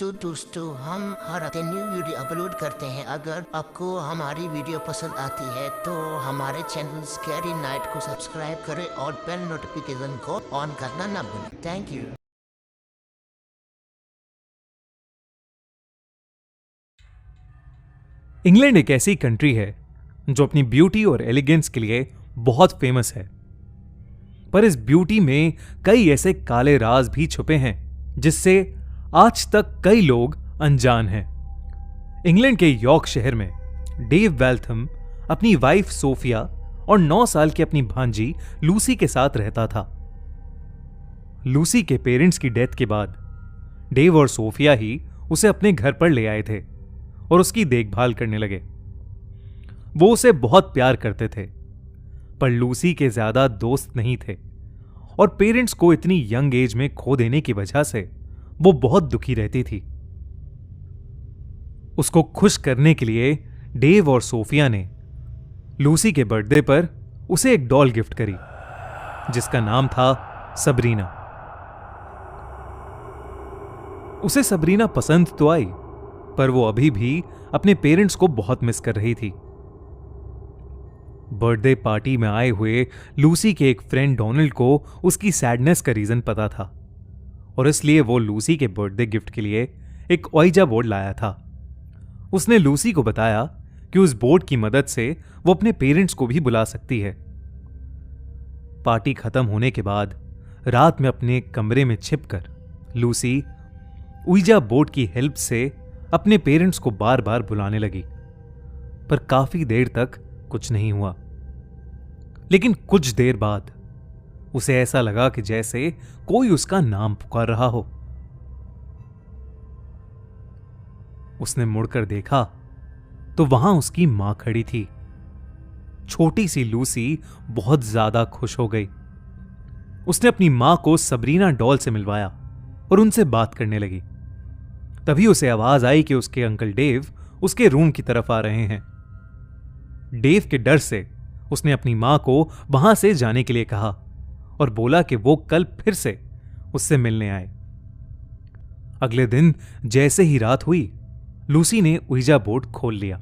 दोस्तों हम हर हफ्ते न्यू वीडियो अपलोड करते हैं। अगर आपको हमारी वीडियो पसंद आती है तो हमारे चैनल स्कैरी नाइट को सब्सक्राइब करें और बेल नोटिफिकेशन को ऑन करना ना भूलें। Thank you. इंग्लैंड एक ऐसी कंट्री है जो अपनी ब्यूटी और एलिगेंस के लिए बहुत फेमस है, पर इस ब्यूटी में कई ऐसे काले राज भी छुपे हैं जिससे आज तक कई लोग अनजान हैं। इंग्लैंड के यॉर्क शहर में डेव वेल्थम अपनी वाइफ सोफिया और 9 साल की अपनी भांजी लूसी के साथ रहता था। लूसी के पेरेंट्स की डेथ के बाद डेव और सोफिया ही उसे अपने घर पर ले आए थे और उसकी देखभाल करने लगे। वो उसे बहुत प्यार करते थे, पर लूसी के ज्यादा दोस्त नहीं थे और पेरेंट्स को इतनी यंग एज में खो देने की वजह से वो बहुत दुखी रहती थी। उसको खुश करने के लिए डेव और सोफिया ने लूसी के बर्थडे पर उसे एक डॉल गिफ्ट करी जिसका नाम था सबरीना। उसे सबरीना पसंद तो आई, पर वो अभी भी अपने पेरेंट्स को बहुत मिस कर रही थी। बर्थडे पार्टी में आए हुए लूसी के एक फ्रेंड डोनाल्ड को उसकी सैडनेस का रीजन पता था और इसलिए वो लूसी के बर्थडे गिफ्ट के लिए एक ओइजा बोर्ड लाया था। उसने लूसी को बताया कि उस बोर्ड की मदद से वो अपने पेरेंट्स को भी बुला सकती है। पार्टी खत्म होने के बाद रात में अपने कमरे में छिपकर लूसी ओइजा बोर्ड की हेल्प से अपने पेरेंट्स को बार बार बुलाने लगी, पर काफी देर तक कुछ नहीं हुआ। लेकिन कुछ देर बाद उसे ऐसा लगा कि जैसे कोई उसका नाम पुकार रहा हो। उसने मुड़कर देखा तो वहां उसकी मां खड़ी थी। छोटी सी लूसी बहुत ज्यादा खुश हो गई। उसने अपनी मां को सबरीना डॉल से मिलवाया और उनसे बात करने लगी। तभी उसे आवाज आई कि उसके अंकल डेव उसके रूम की तरफ आ रहे हैं। डेव के डर से उसने अपनी मां को वहां से जाने के लिए कहा और बोला कि वो कल फिर से उससे मिलने आए। अगले दिन जैसे ही रात हुई, लूसी ने ओइजा बोर्ड खोल लिया।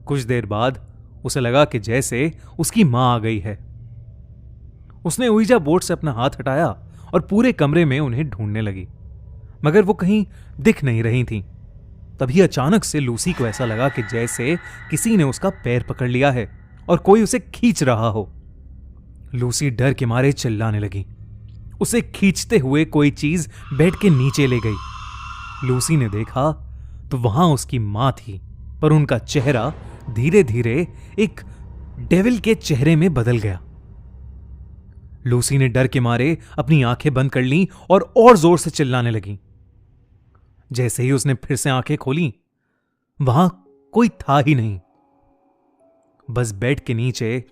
कुछ देर बाद उसे लगा कि जैसे उसकी मां आ गई है। उसने ओइजा बोर्ड से अपना हाथ हटाया और पूरे कमरे में उन्हें ढूंढने लगी, मगर वो कहीं दिख नहीं रही थीं। तभी अचानक से लूसी को ऐसा लगा कि जैसे किसी ने उसका पैर पकड़ लिया है और कोई उसे खींच रहा हो। लूसी डर के मारे चिल्लाने लगी। उसे खींचते हुए कोई चीज बेड के नीचे ले गई। लूसी ने देखा तो वहां उसकी मां थी, पर उनका चेहरा धीरे धीरे एक डेविल के चेहरे में बदल गया। लूसी ने डर के मारे अपनी आंखें बंद कर लीं और जोर से चिल्लाने लगी। जैसे ही उसने फिर से आंखें खोली, वहां कोई था ही नहीं, बस बेड के नीचे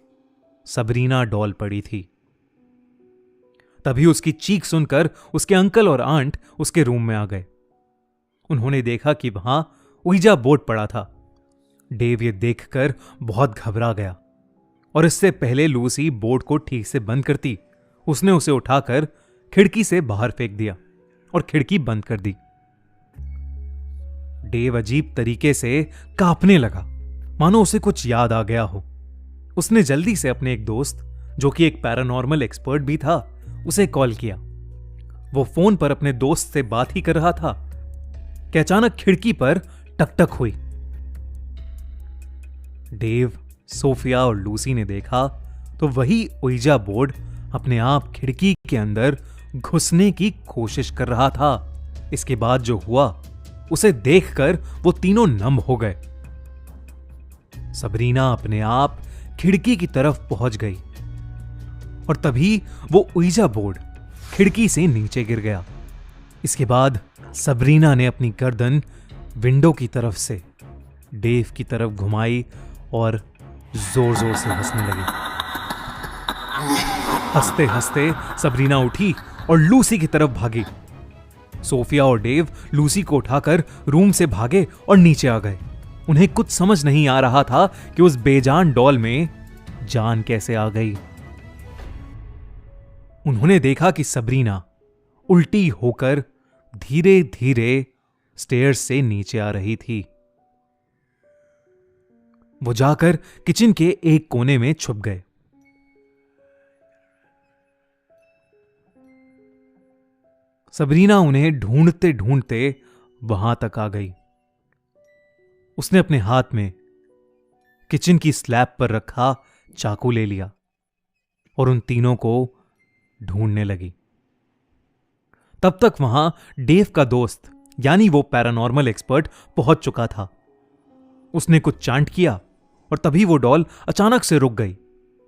सबरीना डॉल पड़ी थी। तभी उसकी चीख सुनकर उसके अंकल और आंट उसके रूम में आ गए। उन्होंने देखा कि वहां ओइजा बोर्ड पड़ा था। डेव ये देखकर बहुत घबरा गया और इससे पहले लूसी बोर्ड को ठीक से बंद करती, उसने उसे उठाकर खिड़की से बाहर फेंक दिया और खिड़की बंद कर दी। डेव अजीब तरीके से कांपने लगा, मानो उसे कुछ याद आ गया हो। उसने जल्दी से अपने एक दोस्त, जो कि एक पैरानॉर्मल एक्सपर्ट भी था, उसे कॉल किया। वो फोन पर अपने दोस्त से बात ही कर रहा था कि अचानक खिड़की पर टकटक हुई। डेव, सोफिया और लूसी ने देखा तो वही ओइजा बोर्ड अपने आप खिड़की के अंदर घुसने की कोशिश कर रहा था। इसके बाद जो हुआ उसे देखकर वो तीनों नम हो गए। सबरीना अपने आप खिड़की की तरफ पहुंच गई और तभी वो ओइजा बोर्ड खिड़की से नीचे गिर गया। इसके बाद सबरीना ने अपनी गर्दन विंडो की तरफ से डेव की तरफ घुमाई और जोर जोर से हंसने लगी। हंसते हंसते सबरीना उठी और लूसी की तरफ भागी। सोफिया और डेव लूसी को उठाकर रूम से भागे और नीचे आ गए। उन्हें कुछ समझ नहीं आ रहा था कि उस बेजान डॉल में जान कैसे आ गई। उन्होंने देखा कि सबरीना उल्टी होकर धीरे धीरे स्टेयर्स से नीचे आ रही थी। वो जाकर किचन के एक कोने में छुप गए। सबरीना उन्हें ढूंढते ढूंढते वहां तक आ गई। उसने अपने हाथ में किचन की स्लैब पर रखा चाकू ले लिया और उन तीनों को ढूंढने लगी। तब तक वहां डेव का दोस्त यानी वो पैरानॉर्मल एक्सपर्ट पहुंच चुका था। उसने कुछ चांट किया और तभी वो डॉल अचानक से रुक गई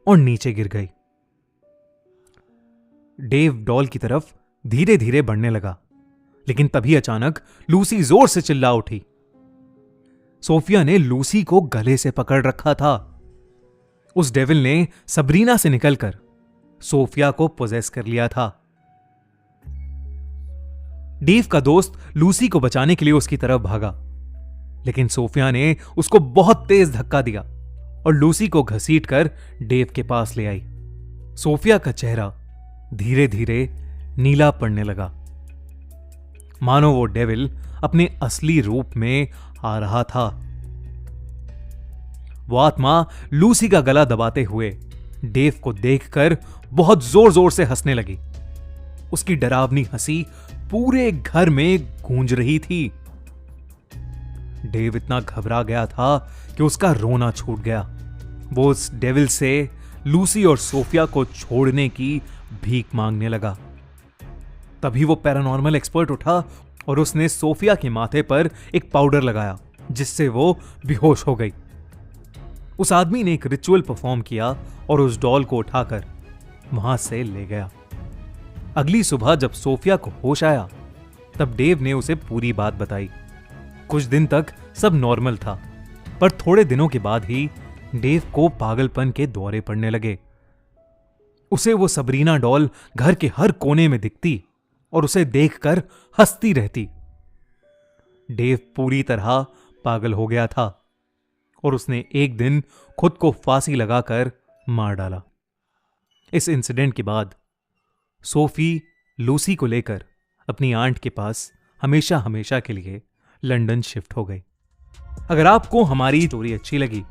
और नीचे गिर गई। डेव डॉल की तरफ धीरे धीरे बढ़ने लगा, लेकिन तभी अचानक लूसी जोर से चिल्ला उठी। सोफिया ने लूसी को गले से पकड़ रखा था। उस डेविल ने सबरीना से निकलकर सोफिया को पोजेस कर लिया था। डेव का दोस्त लूसी को बचाने के लिए उसकी तरफ भागा, लेकिन सोफिया ने उसको बहुत तेज धक्का दिया और लूसी को घसीटकर डेव के पास ले आई। सोफिया का चेहरा धीरे धीरे नीला पड़ने लगा, मानो वो डेविल अपने असली रूप में आ रहा था। वो आत्मा लूसी का गला दबाते हुए डेव को देखकर बहुत जोर जोर से हंसने लगी। उसकी डरावनी हंसी पूरे घर में गूंज रही थी। डेव इतना घबरा गया था कि उसका रोना छूट गया। वो उस डेविल से लूसी और सोफिया को छोड़ने की भीख मांगने लगा। तभी वो पैरानॉर्मल एक्सपर्ट उठा और उसने सोफिया के माथे पर एक पाउडर लगाया, जिससे वो बेहोश हो गई। उस आदमी ने एक रिचुअल परफॉर्म किया और उस डॉल को उठाकर वहां से ले गया। अगली सुबह जब सोफिया को होश आया, तब डेव ने उसे पूरी बात बताई। कुछ दिन तक सब नॉर्मल था, पर थोड़े दिनों के बाद ही डेव को पागलपन के दौरे पड़ने लगे। उसे वो सबरीना डॉल घर के हर कोने में दिखती और उसे देखकर हंसती रहती। डेव पूरी तरह पागल हो गया था और उसने एक दिन खुद को फांसी लगाकर मार डाला। इस इंसिडेंट के बाद सोफी लूसी को लेकर अपनी आंट के पास हमेशा हमेशा के लिए लंदन शिफ्ट हो गई। अगर आपको हमारी स्टोरी अच्छी लगी